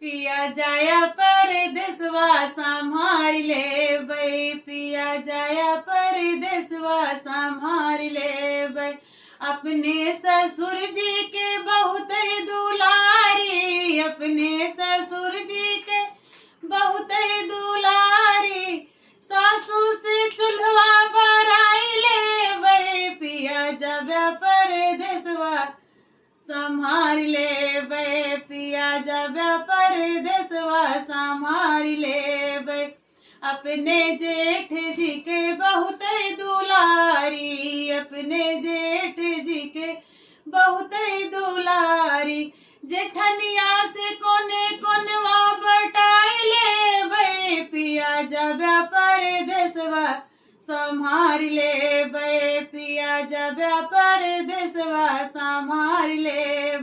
पिया जाया परदेसवा संभार ले पिया जाया परदेसवा संभार ले अपने ससुर जी के बहुत दुलारी, अपने ससुर जी के बहुत दुलारी, सासू से चूल्हा बराई ले पिया जब परदेसवा संभार ले पिया जब परदेसवा संभार ले अपने जेठ जी के बहुत दुलारी, अपने जेठ जी के बहुत दुलारी, जेठनिया से कोने कोनवा बटाई ले पिया जब परदेसवा संभार ले पिया जब परदेसवा संभार ले